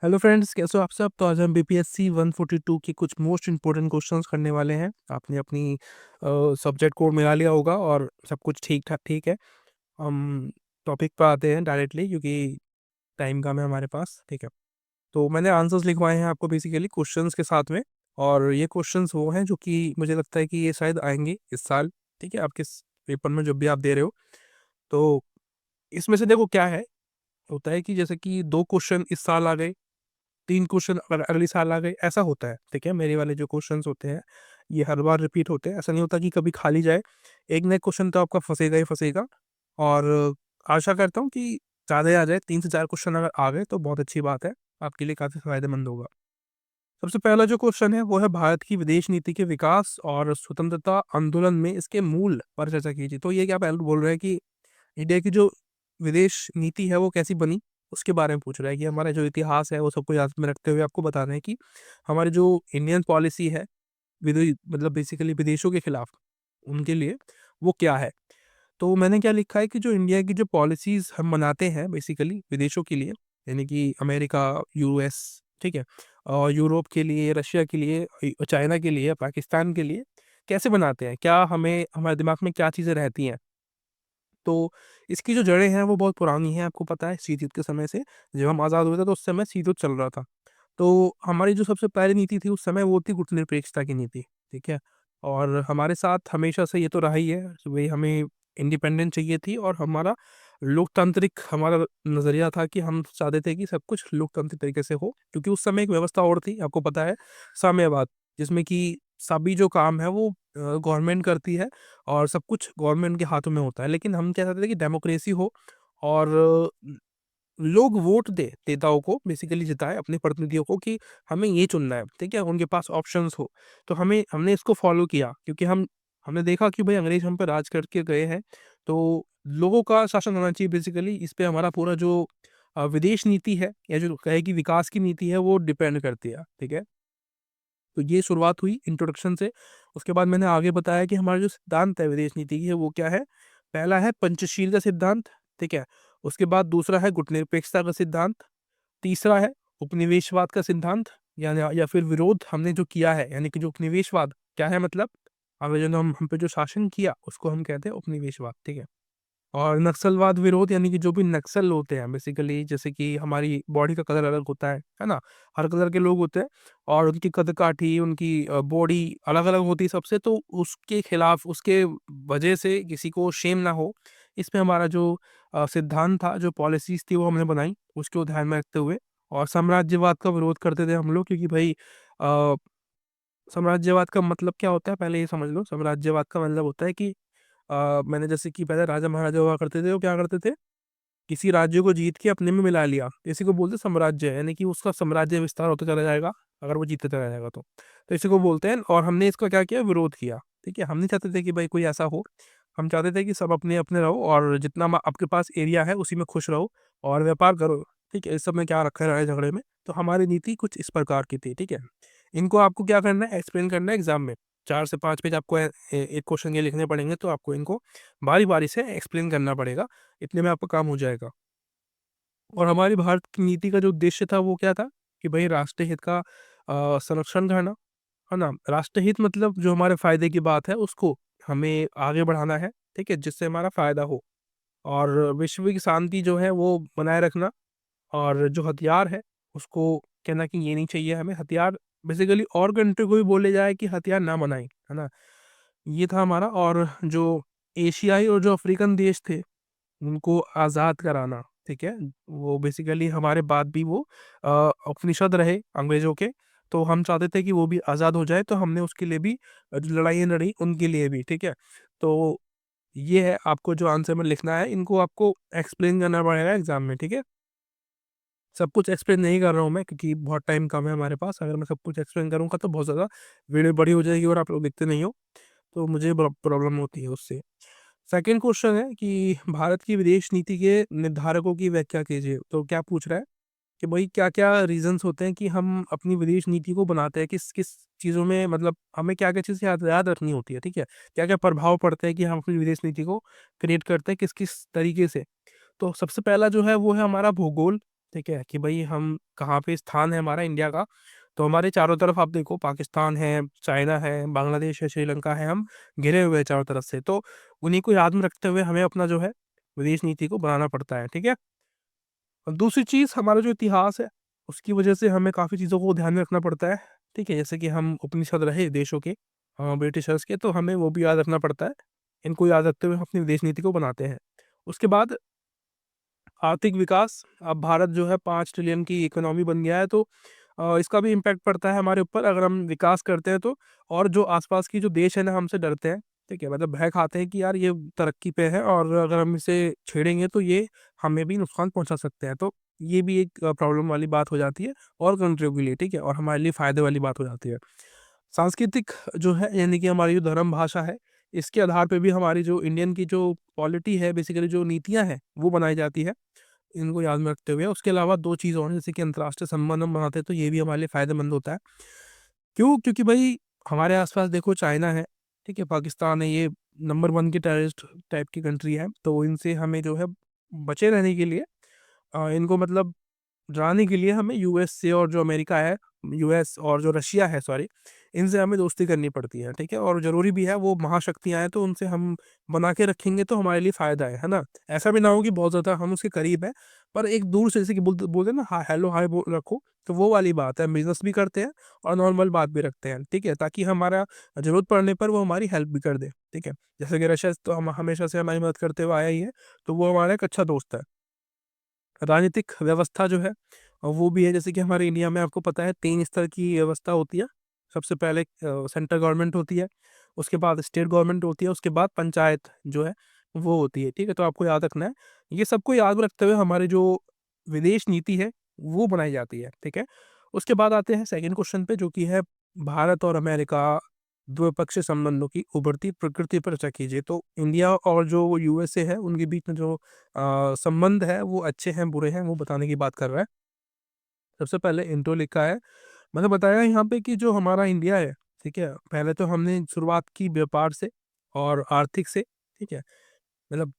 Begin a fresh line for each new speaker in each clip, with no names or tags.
Hello friends, कैसे हो आप सब। तो आज हम बीपीएससी 142 के कुछ मोस्ट इंपॉर्टेंट क्वेश्चंस करने वाले हैं। आपने अपनी सब्जेक्ट कोड मिला लिया होगा और सब कुछ ठीक ठाक ठीक है। हम टॉपिक पर आते हैं डायरेक्टली, क्योंकि टाइम कम है हमारे पास। ठीक है, तो मैंने आंसर्स लिखवाए हैं आपको बेसिकली क्वेश्चंस के साथ में। और ये क्वेश्चंस वो हैं जो कि मुझे लगता है कि ये शायद आएंगे इस साल। ठीक है, आपके पेपर में जब भी आप दे रहे हो। तो इसमें से देखो क्या है, होता है कि जैसे कि 2 क्वेश्चन इस साल आ गए, 3 क्वेश्चन अगर अगले साल आ गए, ऐसा होता है। ठीक है, मेरे वाले जो क्वेश्चंस होते हैं ये हर बार रिपीट होते हैं। ऐसा नहीं होता कि कभी खाली जाए। एक ना एक क्वेश्चन तो आपका फंसेगा ही फंसेगा। और आशा करता हूँ कि ज़्यादा आ जाए, 3 से 4 क्वेश्चन अगर आ गए तो बहुत अच्छी बात है, आपके लिए काफ़ी फायदेमंद होगा। सबसे पहला जो क्वेश्चन है वो है, भारत की विदेश नीति के विकास और स्वतंत्रता आंदोलन में इसके मूल पर चर्चा कीजिए। तो ये क्या पहले बोल रहे हैं कि इंडिया की जो विदेश नीति है वो कैसी बनी, उसके बारे में पूछ रहा है। कि हमारा जो इतिहास है वो सबको याद में रखते हुए आपको बता रहे हैं कि हमारी जो इंडियन पॉलिसी है मतलब बेसिकली विदेशों के खिलाफ, उनके लिए वो क्या है। तो मैंने क्या लिखा है कि जो इंडिया की जो पॉलिसीज हम बनाते हैं बेसिकली विदेशों के लिए, यानी कि अमेरिका, यूएस, ठीक है, और यूरोप के लिए, रशिया के लिए, चाइना के लिए, पाकिस्तान के लिए कैसे बनाते हैं, क्या हमें हमारे दिमाग में क्या चीज़ें रहती हैं। तो इसकी जो जड़ें हैं वो बहुत पुरानी हैं, आपको पता है। शीत युद्ध के समय से, जब हम आज़ाद हुए थे तो उस समय शीत युद्ध चल रहा था। तो हमारी जो सबसे पहली नीति थी उस समय वो थी गुटनिरपेक्षता की नीति। ठीक है, और हमारे साथ हमेशा से ये तो रहा ही है। वही हमें इंडिपेंडेंस चाहिए थी, और हमारा लोकतांत्रिक हमारा नज़रिया था कि हम चाहते थे कि सब कुछ लोकतांत्रिक तरीके से हो, क्योंकि उस समय एक व्यवस्था और थी, आपको पता है, साम्यवाद, जिसमें कि सभी जो काम है वो गवर्नमेंट करती है और सब कुछ गवर्नमेंट के हाथों में होता है। लेकिन हम क्या चाहते थे कि डेमोक्रेसी हो, और लोग वोट दे नेताओं को, बेसिकली जिताए अपने प्रतिनिधियों को कि हमें ये चुनना है। ठीक है, उनके पास ऑप्शंस हो। तो हमने इसको फॉलो किया, क्योंकि हमने देखा कि भाई अंग्रेज हम पे राज करके गए हैं। तो लोगों का शासन होना चाहिए, बेसिकली इस पे हमारा पूरा जो विदेश नीति है, या जो कहे कि विकास की नीति है, वो डिपेंड करती है। ठीक है, तो ये शुरुआत हुई इंट्रोडक्शन से। उसके बाद मैंने आगे बताया कि हमारा जो सिद्धांत है विदेश नीति की है वो क्या है। पहला है पंचशील का सिद्धांत। ठीक है, उसके बाद दूसरा है गुटनिरपेक्षता का सिद्धांत। तीसरा है उपनिवेशवाद का सिद्धांत, या फिर विरोध हमने जो किया है, यानी कि जो उपनिवेशवाद क्या है, मतलब हमें जो हम पे जो शासन किया उसको हम कहते हैं उपनिवेशवाद। ठीक है, और नक्सलवाद विरोध, यानी कि जो भी नक्सल होते हैं बेसिकली, जैसे कि हमारी बॉडी का कलर अलग होता है ना। हर कलर के लोग होते हैं, और उनकी कदकाठी, उनकी बॉडी अलग अलग होती है सबसे। तो उसके खिलाफ, उसके वजह से किसी को शेम ना हो, इसमें हमारा जो सिद्धांत था, जो पॉलिसीज थी वो हमने बनाई, उसको ध्यान में रखते हुए। और साम्राज्यवाद का विरोध करते थे हम लोग, क्योंकि भाई अ, साम्राज्यवाद का मतलब क्या होता है, पहले ये समझ लो। साम्राज्यवाद का मतलब होता है कि मैंने जैसे कि पहले राजा महाराजा हुआ करते थे, वो क्या करते थे, किसी राज्य को जीत के अपने में मिला लिया, इसी को बोलते हैं साम्राज्य, यानी कि उसका साम्राज्य विस्तार होता चला जाएगा अगर वो जीतते चला जाएगा तो इसी को बोलते हैं। और हमने इसका क्या किया, विरोध किया। ठीक है, हम नहीं चाहते थे कि भाई कोई ऐसा हो। हम चाहते थे कि सब अपने अपने रहो, और जितना आपके पास एरिया है उसी में खुश रहो और व्यापार करो। ठीक है, इस सब में क्या रखा है लड़ाई झगड़े में। तो हमारी नीति कुछ इस प्रकार की थी। ठीक है, इनको आपको क्या करना है, एक्सप्लेन करना है एग्जाम में। 4 से 5 पेज आपको एक क्वेश्चन के लिखने पड़ेंगे, तो आपको इनको बारी बारी से एक्सप्लेन करना पड़ेगा। इतने में आपका काम हो जाएगा। और हमारी भारत की नीति का जो उद्देश्य था वो क्या था, कि भाई राष्ट्रीय हित का संरक्षण करना, है ना। राष्ट्रीय हित मतलब जो हमारे फायदे की बात है उसको हमें आगे बढ़ाना है। ठीक है, जिससे हमारा फायदा हो। और विश्व की शांति जो है वो बनाए रखना। और जो हथियार है उसको कहना कि ये नहीं चाहिए हमें हथियार, बेसिकली और कंट्री को भी बोले जाए कि हथियार ना बनाए, है ना। ये था हमारा। और जो एशियाई और जो अफ्रीकन देश थे उनको आज़ाद कराना। ठीक है, वो बेसिकली हमारे बाद भी वो उपनिषद रहे अंग्रेजों के। तो हम चाहते थे कि वो भी आज़ाद हो जाए, तो हमने उसके लिए भी जो लड़ाइयाँ लड़ी उनके लिए भी। ठीक है, तो ये है आपको जो आंसर में लिखना है, इनको आपको एक्सप्लेन करना पड़ेगा एग्जाम में। ठीक है, सब कुछ एक्सप्लेन नहीं कर रहा हूँ मैं, क्योंकि बहुत टाइम कम है हमारे पास। अगर मैं सब कुछ एक्सप्लेन करूँगा तो बहुत ज़्यादा वीडियो बड़ी हो जाएगी और आप लोग देखते नहीं हो, तो मुझे प्रॉब्लम होती है उससे। सेकंड क्वेश्चन है कि भारत की विदेश नीति के निर्धारकों की व्याख्या कीजिए। तो क्या पूछ रहा है कि भाई क्या क्या रीजंस होते हैं कि हम अपनी विदेश नीति को बनाते हैं, किस किस चीज़ों में, मतलब हमें क्या क्या चीज़ें याद रखनी होती है। ठीक है, क्या क्या प्रभाव पड़ते हैं कि हम अपनी विदेश नीति को क्रिएट करते हैं, किस किस तरीके से। तो सबसे पहला जो है वो है हमारा भूगोल। ठीक है, कि भाई हम कहाँ पे स्थान है हमारा इंडिया का। तो हमारे चारों तरफ आप देखो, पाकिस्तान है, चाइना है, बांग्लादेश है, श्रीलंका है, हम घिरे हुए हैं चारों तरफ से। तो उन्हीं को याद में रखते हुए हमें अपना जो है विदेश नीति को बनाना पड़ता है। ठीक है। और दूसरी चीज़, हमारा जो इतिहास है उसकी वजह से हमें काफ़ी चीज़ों को ध्यान में रखना पड़ता है। ठीक है, जैसे कि हम उपनिषद रहे देशों के, ब्रिटिशर्स के, तो हमें वो भी याद रखना पड़ता है। इनको याद रखते हुए हम अपनी विदेश नीति को बनाते हैं। उसके बाद आर्थिक विकास। अब भारत जो है 5 ट्रिलियन की इकोनॉमी बन गया है, तो इसका भी इम्पैक्ट पड़ता है हमारे ऊपर अगर हम विकास करते हैं तो। और जो आसपास की जो देश है ना, हमसे डरते हैं। ठीक है, मतलब भय खाते हैं कि यार ये तरक्की पे है और अगर हम इसे छेड़ेंगे तो ये हमें भी नुकसान पहुंचा सकते हैं। तो ये भी एक प्रॉब्लम वाली बात हो जाती है और कंट्रियों के लिए। ठीक है, और हमारे लिए फायदे वाली बात हो जाती है। सांस्कृतिक जो है, यानी कि हमारी जो धर्म भाषा है, इसके आधार पे भी हमारी जो इंडियन की जो पॉलिटी है, बेसिकली जो नीतियां हैं, वो बनाई जाती है। इनको याद में रखते हुए उसके अलावा दो चीज़ और हैं, जैसे कि अंतर्राष्ट्रीय संबंध हम बनाते हैं तो ये भी हमारे लिए फायदेमंद होता है। क्यों? क्योंकि भाई हमारे आसपास देखो, चाइना है, ठीक है, पाकिस्तान है, ये नंबर वन की टेररिस्ट टाइप की कंट्री है। तो इनसे हमें जो है बचे रहने के लिए, इनको मतलब डराने के लिए हमें यूएस से, और जो अमेरिका है, यूएस और जो रशिया है, सॉरी, इनसे हमें दोस्ती करनी पड़ती है। ठीक है, और ज़रूरी भी है, वो महाशक्तियाँ हैं तो उनसे हम बना के रखेंगे तो हमारे लिए फ़ायदा है ना? ऐसा भी ना हो कि बहुत ज़्यादा हम उसके करीब हैं, पर एक दूर से, जैसे कि बोलते हैं ना, हाँ, हेलो हाय रखो, तो वो वाली बात है। बिजनेस भी करते हैं और नॉर्मल बात भी रखते हैं। ठीक है, ताकि हमारा ज़रूरत पड़ने पर वो हमारी हेल्प भी कर दे। ठीक है, जैसे कि रशिया तो हम हमेशा से हमारी मदद करते हुए आया ही है, तो वो हमारा एक अच्छा दोस्त है। राजनीतिक व्यवस्था जो है वो भी है, जैसे कि हमारे इंडिया में आपको पता है 3 स्तर की व्यवस्था होती है। सबसे पहले सेंट्रल गवर्नमेंट होती है, उसके बाद स्टेट गवर्नमेंट होती है, उसके बाद पंचायत जो है वो होती है। ठीक है, तो आपको याद रखना है। ये सबको याद रखते हुए हमारी जो विदेश नीति है वो बनाई जाती है। ठीक है, उसके बाद आते हैं सेकंड क्वेश्चन पे, जो कि है भारत और अमेरिका द्विपक्षीय संबंधों की उभरती प्रकृति पर चर्चा कीजिए। तो इंडिया और जो यूएसए है उनके बीच में जो संबंध है वो अच्छे हैं बुरे हैं, वो बताने की बात कर रहा है। सबसे पहले इंट्रो लिखा है, मैंने बताया यहाँ पे कि जो हमारा इंडिया है, ठीक है, पहले तो हमने शुरुआत की व्यापार से और आर्थिक से। ठीक है, मतलब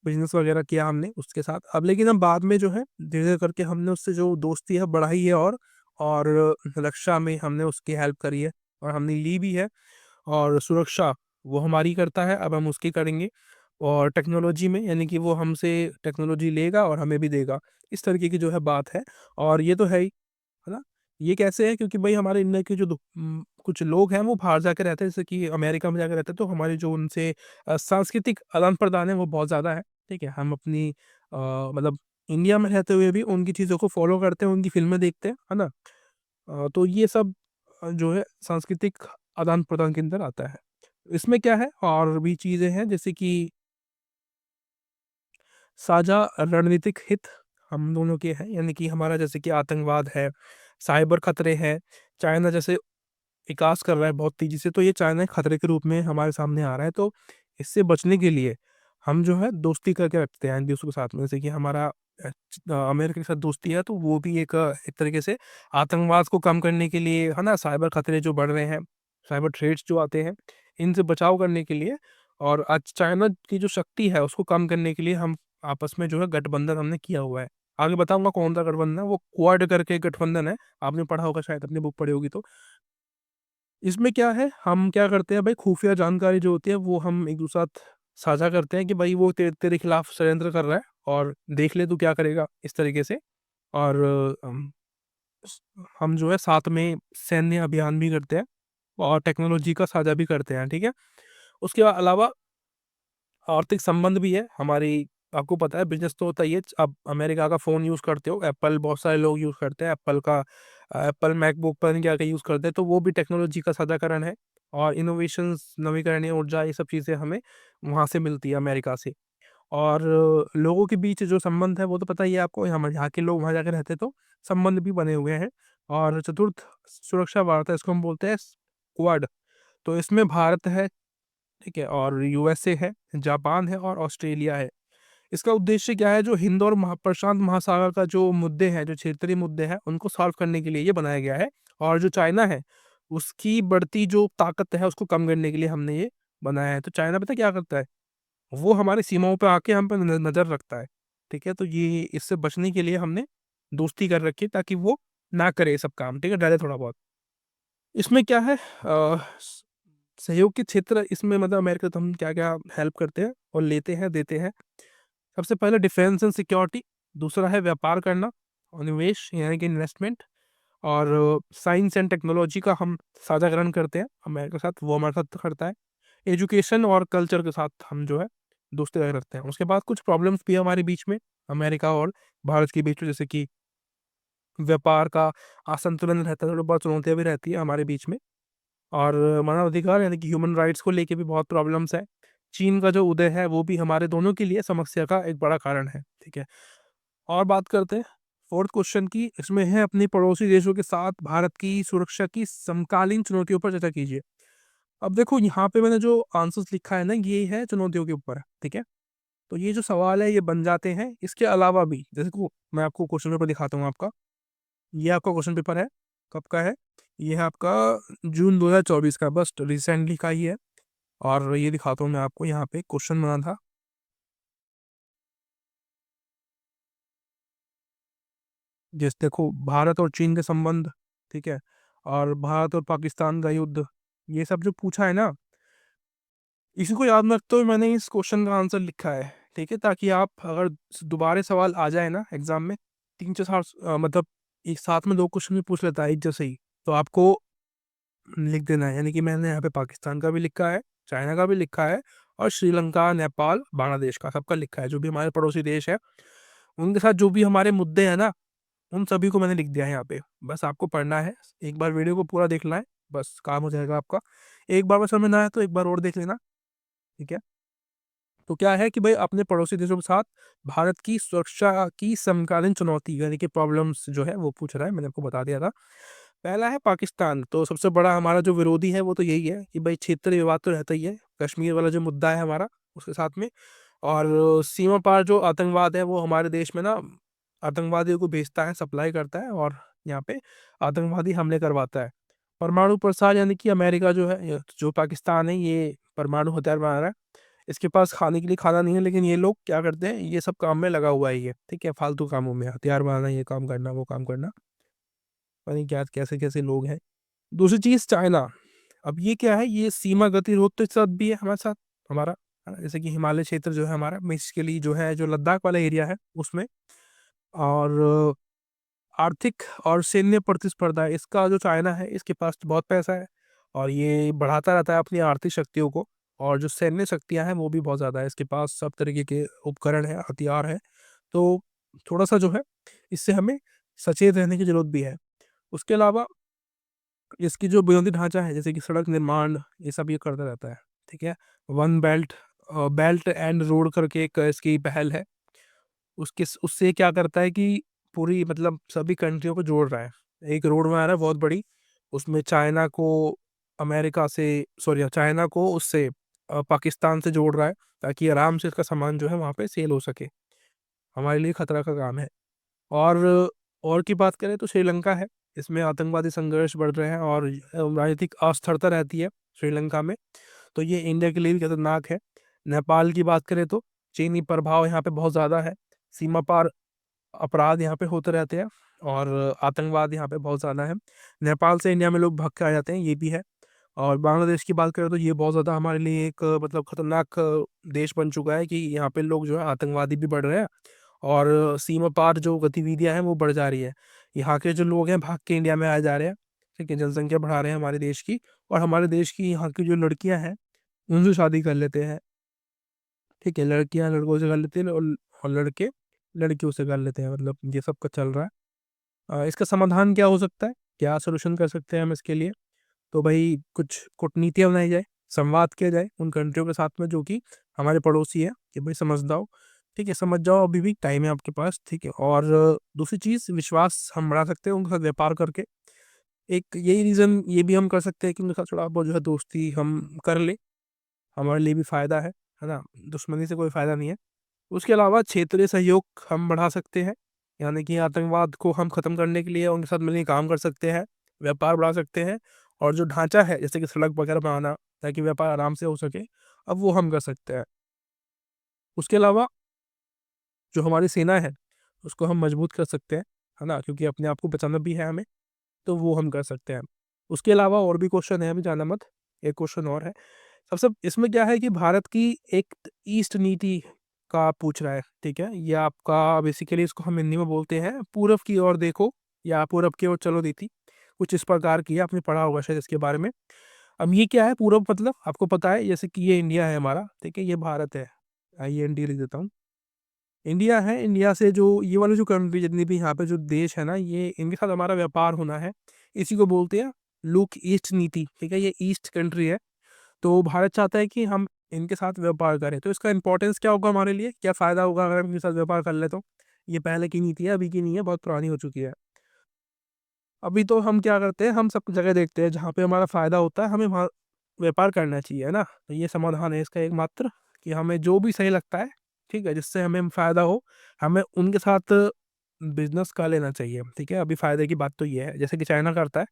बिजनेस वगैरह किया हमने उसके साथ। अब लेकिन हम बाद में जो है धीरे धीरे करके हमने उससे जो दोस्ती है बढ़ाई है, और रक्षा में हमने उसकी हेल्प करी है और हमने ली भी है। और सुरक्षा वो हमारी करता है, अब हम उसकी करेंगे। और टेक्नोलॉजी में, यानी कि वो हमसे टेक्नोलॉजी लेगा और हमें भी देगा। इस तरीके की जो है बात है। और ये तो है ना? ये कैसे है? क्योंकि भाई हमारे इंडिया के जो कुछ लोग हैं वो बाहर जाके रहते हैं, जैसे कि अमेरिका में जाके रहते हैं, तो हमारी जो उनसे सांस्कृतिक आदान-प्रदान है वो बहुत ज़्यादा है। ठीक है? हम अपनी मतलब इंडिया में रहते हुए भी उनकी चीज़ों को फ़ॉलो करते हैं, उनकी फ़िल्में देखते हैं, है ना? तो ये सब जो है सांस्कृतिक आदान-प्रदान के अंदर आता है। इसमें क्या है, और भी चीज़ें हैं, जैसे कि साझा रणनीतिक हित हम दोनों के हैं, यानी कि हमारा जैसे कि आतंकवाद है, साइबर खतरे हैं, चाइना जैसे विकास कर रहा है बहुत तेज़ी से, तो ये चाइना एक खतरे के रूप में हमारे सामने आ रहा है। तो इससे बचने के लिए हम जो है दोस्ती करके रखते हैं एक-दूसरे के साथ में। जैसे कि हमारा अमेरिका के साथ दोस्ती है, तो वो भी एक तरीके से आतंकवाद को कम करने के लिए, है ना? साइबर खतरे जो बढ़ रहे हैं, साइबर थ्रेट्स जो आते हैं, इनसे बचाव करने के लिए, और आज चाइना की जो शक्ति है उसको कम करने के लिए हम आपस में जो है गठबंधन हमने किया हुआ है। आगे बताऊँगा कौन-सा गठबंधन है, वो क्वाड करके एक गठबंधन है। आपने पढ़ा होगा शायद, अपनी बुक पढ़ी होगी तो। इसमें क्या है, हम क्या करते हैं भाई, खुफिया जानकारी जो होती है वो हम एक-दूसरे साथ साझा करते हैं कि भाई वो तेरे खिलाफ षड्यंत्र कर रहा है और देख ले तू क्या करेगा, इस तरीके से। और स हम जो है साथ में सैन्य अभियान भी करते हैं और टेक्नोलॉजी का साझा भी करते हैं, ठीक है? उसके अलावा आर्थिक संबंध भी है हमारी। आपको पता है बिज़नेस तो होता ही है। आप अमेरिका का फ़ोन यूज़ करते हो, एप्पल बहुत सारे लोग यूज़ करते हैं, एप्पल का एप्पल मैकबुक पता नहीं क्या-क्या यूज़ करते हैं, तो वो भी टेक्नोलॉजी का साझाकरण है। और इनोवेशंस, नवीकरणीय ऊर्जा, ये सब चीज़ें हमें वहाँ से मिलती है, अमेरिका से। और लोगों के बीच जो संबंध है वो तो पता ही है आपको, यहाँ के लोग वहाँ जाके रहते हैं तो संबंध भी बने हुए हैं। और चतुर्थ सुरक्षा वार्ता, इसको हम बोलते हैं क्वाड। तो इसमें भारत है, ठीक है, और यूएसए है, जापान है और ऑस्ट्रेलिया है। इसका उद्देश्य क्या है, जो हिंद और प्रशांत महासागर का जो मुद्दे हैं, जो क्षेत्रीय मुद्दे हैं, उनको सॉल्व करने के लिए ये बनाया गया है। और जो चाइना है, उसकी बढ़ती जो ताकत है उसको कम करने के लिए हमने ये बनाया है। तो चाइना पता है क्या करता है? वो हमारी सीमाओं पे आके हम पे नज़र रखता है। ठीक है? तो ये इससे बचने के लिए हमने दोस्ती कर रखी है ताकि वो ना करे ये सब काम, ठीक है, डरे थोड़ा बहुत। इसमें क्या है सहयोग के क्षेत्र इसमें मतलब अमेरिका तो हम क्या-क्या हेल्प करते हैं और लेते हैं, देते हैं। सबसे पहले डिफेंस एंड सिक्योरिटी, दूसरा है व्यापार करना और निवेश यानी कि इन्वेस्टमेंट, और साइंस एंड टेक्नोलॉजी का हम साझाकरण करते हैं अमेरिका के साथ, वो हमारे साथ करता है। एजुकेशन और कल्चर के साथ हम जो है दोस्ती रखते हैं। उसके बाद कुछ प्रॉब्लम्स भी है हमारे बीच में, अमेरिका और भारत के बीच में, जैसे कि व्यापार का असंतुलन रहता है, थोड़ी बहुत चुनौतियाँ भी रहती है हमारे बीच में। और मानवाधिकार यानी कि ह्यूमन राइट्स को लेके भी बहुत प्रॉब्लम्स है। चीन का जो उदय है वो भी हमारे दोनों के लिए समस्या का एक बड़ा कारण है, ठीक है। और बात करते हैं फोर्थ क्वेश्चन की, इसमें है अपने पड़ोसी देशों के साथ भारत की सुरक्षा की समकालीन चुनौतियों पर चर्चा कीजिए। अब देखो यहाँ पे मैंने जो आंसर्स लिखा है ना, ये है चुनौतियों के ऊपर, ठीक है। तो ये जो सवाल है ये बन जाते हैं इसके अलावा भी, जैसे को मैं आपको क्वेश्चन पेपर दिखाता हूँ आपका। ये आपका क्वेश्चन पेपर है, कब का है? ये है आपका जून 2024 का, बस रिसेंटली का ही है। और ये दिखाता हूँ मैं आपको, यहाँ पे क्वेश्चन बना था, जैसे देखो भारत और चीन के संबंध, ठीक है, और भारत और पाकिस्तान का युद्ध, ये सब जो पूछा है ना, इसी को याद में रखते हुए मैंने इस क्वेश्चन का आंसर लिखा है, ठीक है, ताकि आप अगर दोबारा सवाल आ जाए ना एग्जाम में, तीन चार मतलब एक साथ में दो क्वेश्चन भी पूछ लेता है एक जैसे ही, तो आपको लिख देना है। यानी कि मैंने यहाँ पे पाकिस्तान का भी लिखा है, चाइना का भी लिखा है, और श्रीलंका, नेपाल, बांग्लादेश का सबका लिखा है, जो भी हमारे पड़ोसी देश है उनके साथ जो भी हमारे मुद्दे हैं ना, उन सभी को मैंने लिख दिया है यहाँ पे। बस आपको पढ़ना है, एक बार वीडियो को पूरा देखना है, बस काम हो जाएगा आपका। एक बार में समझ ना आए तो एक बार और देख लेना, ठीक है। तो क्या है कि भाई अपने पड़ोसी देशों के साथ भारत की सुरक्षा की समकालीन चुनौती यानी कि प्रॉब्लम्स जो है वो पूछ रहा है, मैंने आपको बता दिया था। पहला है पाकिस्तान, तो सबसे बड़ा हमारा जो विरोधी है वो तो यही है कि भाई क्षेत्रीय विवाद तो रहता ही है, कश्मीर वाला जो मुद्दा है हमारा उसके साथ में। और सीमा पार जो आतंकवाद है वो हमारे देश में ना आतंकवादियों को भेजता है, सप्लाई करता है, और यहाँ पे आतंकवादी हमले करवाता है। परमाणु प्रसार यानी कि अमेरिका जो है जो पाकिस्तान है ये परमाणु हथियार बना रहा है, इसके पास खाने के लिए खाना नहीं है, लेकिन ये लोग क्या करते हैं, ये सब काम में लगा हुआ है ये, ठीक है, फालतू कामों में, हथियार बनाना, ये काम करना, वो काम करना, पता नहीं क्या कैसे कैसे लोग हैं। दूसरी चीज चाइना, अब ये क्या है, ये सीमा गतिरोध के साथ भी है हमारे साथ, हमारा है ना, जैसे कि हिमालय क्षेत्र जो है हमारा, बेसिकली जो है जो लद्दाख वाला एरिया है उसमें। और आर्थिक और सैन्य प्रतिस्पर्धा, इसका जो चाइना है इसके पास तो बहुत पैसा है, और ये बढ़ाता रहता है अपनी आर्थिक शक्तियों को। और जो सैन्य शक्तियां हैं वो भी बहुत ज़्यादा है, इसके पास सब तरीके के उपकरण है, हथियार है। तो थोड़ा सा जो है इससे हमें सचेत रहने की जरूरत भी है। उसके अलावा इसकी जो बुनियादी ढांचा है, जैसे कि सड़क निर्माण, ये सब ये करता रहता है, ठीक है। One belt belt and road करके एक इसकी पहल है, उसके उससे क्या करता है कि पूरी मतलब सभी कंट्रियों को जोड़ रहा है। एक रोड बना रहा है बहुत बड़ी, उसमें चाइना को अमेरिका से, सॉरी चाइना को उससे पाकिस्तान से जोड़ रहा है, ताकि आराम से इसका सामान जो है वहाँ पे सेल हो सके। हमारे लिए खतरा का काम है। और की बात करें तो श्रीलंका है, इसमें आतंकवादी संघर्ष बढ़ रहे हैं और राजनीतिक अस्थिरता रहती है श्रीलंका में, तो ये इंडिया के लिए भी खतरनाक है। नेपाल की बात करें तो चीनी प्रभाव यहाँ पे बहुत ज़्यादा है, सीमा पार अपराध यहाँ पे होते रहते हैं, और आतंकवाद यहाँ पे बहुत ज़्यादा है। नेपाल से इंडिया में लोग भाग के आ जाते हैं, ये भी है। और बांग्लादेश की बात करें तो ये बहुत ज़्यादा हमारे लिए एक मतलब खतरनाक देश बन चुका है, कि यहाँ पे लोग जो है आतंकवादी भी बढ़ रहे हैं, और सीमा पार जो गतिविधियां हैं वो बढ़ जा रही है। यहाँ के जो लोग हैं भाग के इंडिया में आ जा रहे हैं, ठीक है, जनसंख्या बढ़ा रहे हैं हमारे देश की, और हमारे देश की यहाँ की जो लड़कियां हैं उनसे शादी कर लेते हैं, ठीक है, लड़कियां लड़कों से कर लेते हैं, और लड़के लड़कियों से कर लेते हैं, मतलब ये सब का चल रहा है। इसका समाधान क्या हो सकता है, क्या सोल्यूशन कर सकते हैं हम इसके लिए? तो भाई कुछ कूटनीतियाँ बनाई जाए, संवाद किया जाए उन कंट्रियों के साथ में जो कि हमारे पड़ोसी है, कि भाई समझ जाओ, ठीक है, समझ जाओ, अभी भी टाइम है आपके पास, ठीक है। और दूसरी चीज़, विश्वास हम बढ़ा सकते हैं उनके साथ व्यापार करके। एक यही रीज़न ये भी हम कर सकते हैं कि उनके साथ थोड़ा बहुत जो है दोस्ती हम कर ले, हमारे लिए भी फ़ायदा है ना, दुश्मनी से कोई फ़ायदा नहीं है। उसके अलावा क्षेत्रीय सहयोग हम बढ़ा सकते हैं, यानी कि आतंकवाद को हम खत्म करने के लिए उनके साथ मिलकर काम कर सकते हैं, व्यापार बढ़ा सकते हैं, और जो ढांचा है जैसे कि सड़क वगैरह बनाना ताकि व्यापार आराम से हो सके, अब वो हम कर सकते हैं। उसके अलावा जो हमारी सेना है उसको हम मजबूत कर सकते हैं, है ना? क्योंकि अपने आप को बचाना भी है हमें, तो वो हम कर सकते हैं। उसके अलावा और भी क्वेश्चन है, अभी जाना मत, एक क्वेश्चन और है। सबसे इसमें क्या है कि भारत की एक ईस्ट नीति का पूछ रहा है, ठीक है? ये आपका बेसिकली इसको हम हिंदी में बोलते हैं पूरब की ओर देखो या पूरब की ओर चलो नीति, कुछ इस प्रकार की है, आपने पढ़ा होगा शायद इसके बारे में। अब ये क्या है पूरब, मतलब आपको पता है जैसे कि ये इंडिया है हमारा, ठीक है? ये भारत है, IND लिख देता हूँ। इंडिया है, इंडिया से जो ये वाली जो कंट्री जितनी भी यहाँ पे जो देश है ना, ये इनके साथ हमारा व्यापार होना है। इसी को बोलते हैं लुक ईस्ट नीति, ठीक है? ये ईस्ट कंट्री है, तो भारत चाहता है कि हम इनके साथ व्यापार करें। तो इसका इंपॉर्टेंस क्या होगा हमारे लिए, क्या फ़ायदा होगा अगर हम इनके साथ व्यापार कर ले तो? ये पहले की नीति है, अभी की नहीं है, बहुत पुरानी हो चुकी है। अभी तो हम क्या करते हैं, हम सब जगह देखते हैं जहाँ पे हमारा फ़ायदा होता है, हमें वहाँ व्यापार करना चाहिए, है ना? तो ये समाधान है इसका एकमात्र, कि हमें जो भी सही लगता है, ठीक है? जिससे हमें फ़ायदा हो, हमें उनके साथ बिज़नेस कर लेना चाहिए, ठीक है? अभी फ़ायदे की बात तो ये है, जैसे कि चाइना करता है।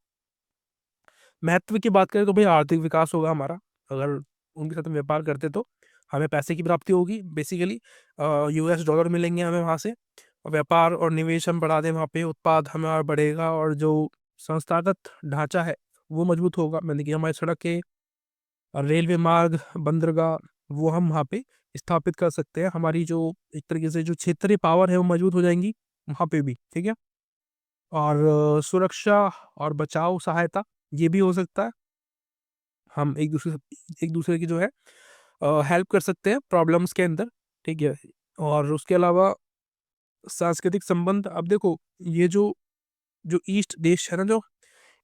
महत्व की बात करें तो भाई आर्थिक विकास होगा हमारा, अगर उनके साथ हम व्यापार करते तो हमें पैसे की प्राप्ति होगी बेसिकली, US डॉलर मिलेंगे हमें वहाँ से, और व्यापार और निवेश हम बढ़ा दें वहाँ पे, उत्पाद हमारा बढ़ेगा और जो संस्थागत ढांचा है वो मजबूत होगा। मैंने कि हमारी सड़कें और रेलवे मार्ग, बंदरगाह, वो हम वहाँ पे स्थापित कर सकते हैं। हमारी जो एक तरीके से जो क्षेत्रीय पावर है वो मजबूत हो जाएंगी वहाँ पे भी, ठीक है? और सुरक्षा और बचाव सहायता ये भी हो सकता है। हम एक दूसरे की जो है हेल्प कर सकते हैं प्रॉब्लम्स के अंदर, ठीक है? और उसके अलावा सांस्कृतिक संबंध, अब देखो ये जो जो ईस्ट देश है ना, जो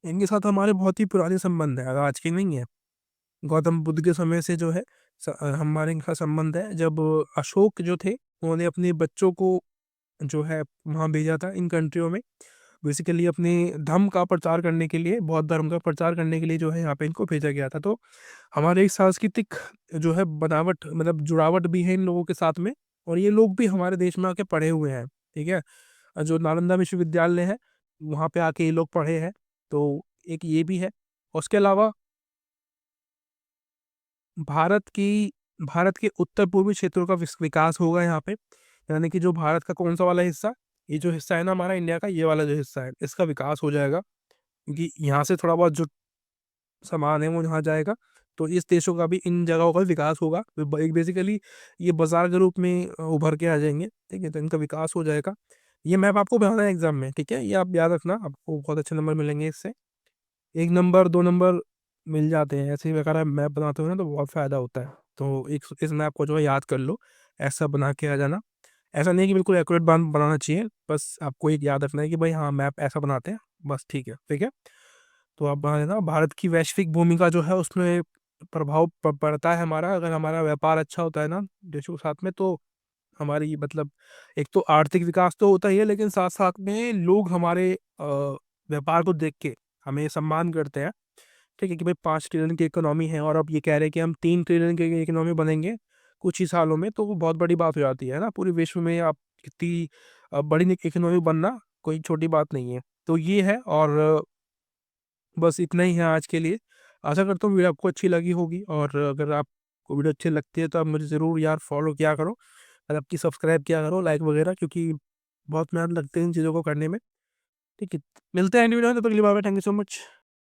इनके साथ हमारे बहुत ही पुराने संबंध है, आज के नहीं है। गौतम बुद्ध के समय से जो है हमारे इनका संबंध है। जब अशोक जो थे उन्होंने अपने बच्चों को जो है वहाँ भेजा था इन कंट्रियों में, बेसिकली अपने धर्म का प्रचार करने के लिए, बौद्ध धर्म का प्रचार करने के लिए जो है यहाँ पे इनको भेजा गया था। तो हमारे एक सांस्कृतिक जो है बनावट, मतलब जुड़ावट भी है इन लोगों के साथ में, और ये लोग भी हमारे देश में आके पढ़े हुए हैं, ठीक है? जो नालंदा विश्वविद्यालय है वहाँ पे आके ये लोग पढ़े हैं, तो एक ये भी है। उसके अलावा भारत की भारत के उत्तर पूर्वी क्षेत्रों का विकास होगा यहाँ पे, यानी कि जो भारत का कौन सा वाला हिस्सा, ये जो हिस्सा है ना हमारा इंडिया का, ये वाला जो हिस्सा है इसका विकास हो जाएगा, क्योंकि यहाँ से थोड़ा बहुत जो सामान है वो यहाँ जाएगा, तो इस देशों का भी इन जगहों का विकास होगा। तो एक बेसिकली ये बाजार के रूप में उभर के आ जाएंगे, ठीक है? तो इनका विकास हो जाएगा। ये मैप आपको बनाना है एग्जाम में, ठीक है? ये आप याद रखना, आपको बहुत अच्छे नंबर मिलेंगे इससे। 1 नंबर 2 नंबर मिल जाते हैं ऐसे ही, अगर आप मैप बनाते हो ना तो बहुत फ़ायदा होता है। तो एक इस मैप को जो है याद कर लो, ऐसा बना के आ जाना। ऐसा नहीं है कि बिल्कुल एक्यूरेट बनाना चाहिए, बस आपको एक याद रखना है कि भाई हाँ मैप ऐसा बनाते हैं, बस ठीक है, ठीक है? तो आप बना लेना। भारत की वैश्विक भूमिका जो है उसमें प्रभाव पड़ता है हमारा, अगर हमारा व्यापार अच्छा होता है ना देशों के साथ में, तो हमारी मतलब एक तो आर्थिक विकास तो होता ही है, लेकिन साथ साथ में लोग हमारे व्यापार को देख के हमें सम्मान करते हैं, ठीक है? कि भाई 5 ट्रिलियन की इकोनॉमी है और अब ये कह रहे हैं कि हम 3 ट्रिलियन की इकोनॉमी बनेंगे कुछ ही सालों में, तो वो बहुत बड़ी बात हो जाती है ना। पूरे विश्व में आप कितनी बड़ी इकोनॉमी बनना कोई छोटी बात नहीं है। तो ये है, और बस इतना ही है आज के लिए। आशा करता हूँ वीडियो आपको अच्छी लगी होगी, और अगर आपको वीडियो अच्छी लगती है तो आप मुझे ज़रूर यार फॉलो किया करो, और आपकी सब्सक्राइब किया करो, लाइक वगैरह, क्योंकि बहुत मेहनत लगती है इन चीज़ों को करने में, ठीक है? मिलते हैं नेक्स्ट वीडियो में, तब तक के लिए bye bye, thank you so much.